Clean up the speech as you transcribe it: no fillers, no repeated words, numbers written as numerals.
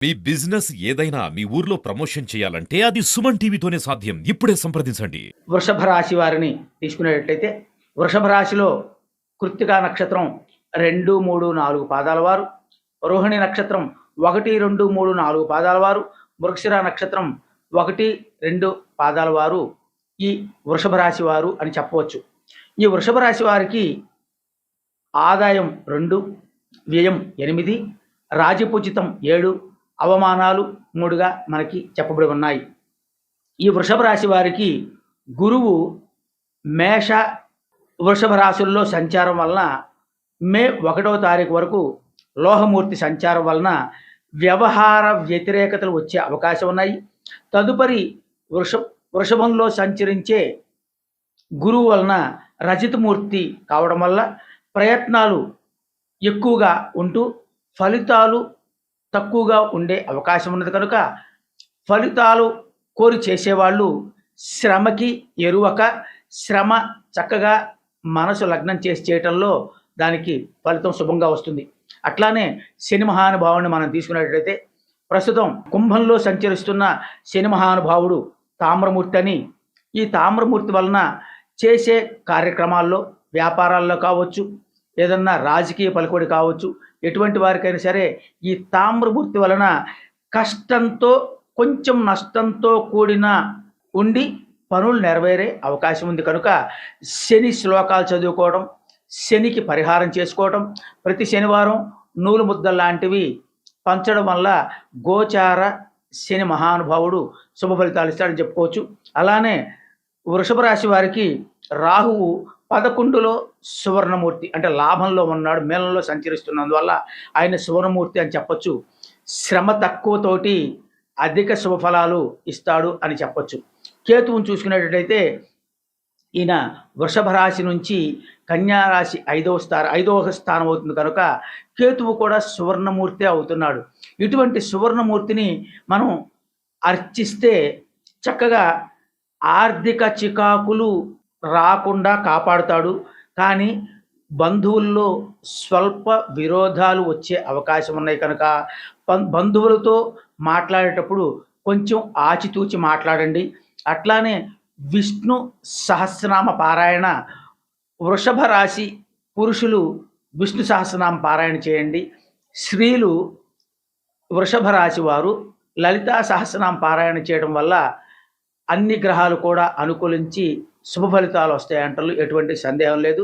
మీ business ఏదైనా మీ ఊర్లో promotion చేయాలంటే అది సుమన్ టీవీతోనే సాధ్యం. ఇప్పుడే సంప్రదించండి. వృషభ రాశి వారిని తీసుకునేటట్లయితే వృషభ రాశిలో కృత్తికా నక్షత్రం 2, 3, 4 పాదాల వారు, రోహిణి నక్షత్రం 1, 2, 3, 4 పాదాల వారు, మృగశిర నక్షత్రం 1, 2 పాదాల వారు ఈ వృషభ రాశి వారు అని చెప్పవచ్చు. ఈ వృషభ రాశి వారికి ఆదాయం 2, వ్యయం 8, రాజపూజితం 7, అవమానాలు 3గా మనకి చెప్పబడి ఉన్నాయి. ఈ వృషభ రాశి వారికి గురువు మేష వృషభ రాశుల్లో సంచారం వలన మే 1వ తారీఖు వరకు లోహమూర్తి సంచారం వలన వ్యవహార వ్యతిరేకతలు వచ్చే అవకాశం ఉన్నాయి. తదుపరి వృషభంలో సంచరించే గురువు వలన రజితమూర్తి కావడం వల్ల ప్రయత్నాలు ఎక్కువగా ఉంటూ ఫలితాలు తక్కువగా ఉండే అవకాశం ఉన్నది. కనుక ఫలితాలు కోరి చేసేవాళ్ళు శ్రమకి ఎరువక శ్రమ చక్కగా మనసు లగ్నం చేసి చేయటంలో దానికి ఫలితం శుభంగా వస్తుంది. అట్లానే శని మహానుభావుని మనం తీసుకున్నట్లయితే ప్రస్తుతం కుంభంలో సంచరిస్తున్న శని మహానుభావుడు తామ్రమూర్తి అని, ఈ తామ్రమూర్తి వలన చేసే కార్యక్రమాల్లో వ్యాపారాల్లో కావచ్చు, ఏదన్నా రాజకీయ పలుకుబడి కావచ్చు, ఎటువంటి వారికైనా సరే ఈ తామ్రమూర్తి వలన కష్టంతో కొంచెం నష్టంతో కూడిన ఉండి పనులు నెరవేరే అవకాశం ఉంది. కనుక శని శ్లోకాలు చదువుకోవడం, శనికి పరిహారం చేసుకోవడం, ప్రతి శనివారం నూలు ముద్దలు లాంటివి పంచడం వల్ల గోచార శని మహానుభావుడు శుభ ఫలితాలు ఇస్తాడని చెప్పుకోవచ్చు. అలానే వృషభ రాశి వారికి రాహువు 11లో సువర్ణమూర్తి అంటే లాభంలో ఉన్నాడు, మేళంలో సంచరిస్తున్నందువల్ల ఆయన సువర్ణమూర్తి అని చెప్పొచ్చు. శ్రమ తక్కువతోటి అధిక శుభ ఫలాలు ఇస్తాడు అని చెప్పొచ్చు. కేతువుని చూసుకునేటట్లయితే ఈయన వృషభ రాశి నుంచి కన్యా రాశి 5వ స్థానం అవుతుంది. కనుక కేతువు కూడా సువర్ణమూర్తి అవుతున్నాడు. ఇటువంటి సువర్ణమూర్తిని మనం అర్చిస్తే చక్కగా ఆర్థిక చికాకులు రాకుండా కాపాడుతాడు. కానీ బంధువుల్లో స్వల్ప విరోధాలు వచ్చే అవకాశం ఉన్నాయి. కనుక బంధువులతో మాట్లాడేటప్పుడు కొంచెం ఆచితూచి మాట్లాడండి. అట్లానే విష్ణు సహస్రనామ పారాయణ వృషభ రాశి పురుషులు విష్ణు సహస్రనామ పారాయణ చేయండి. స్త్రీలు వృషభ రాశి వారు లలితా సహస్రనామ పారాయణ చేయడం వల్ల అన్ని గ్రహాలు కూడా అనుకూలించి శుభ ఫలితాలు వస్తాయంటారు, ఎటువంటి సందేహం లేదు.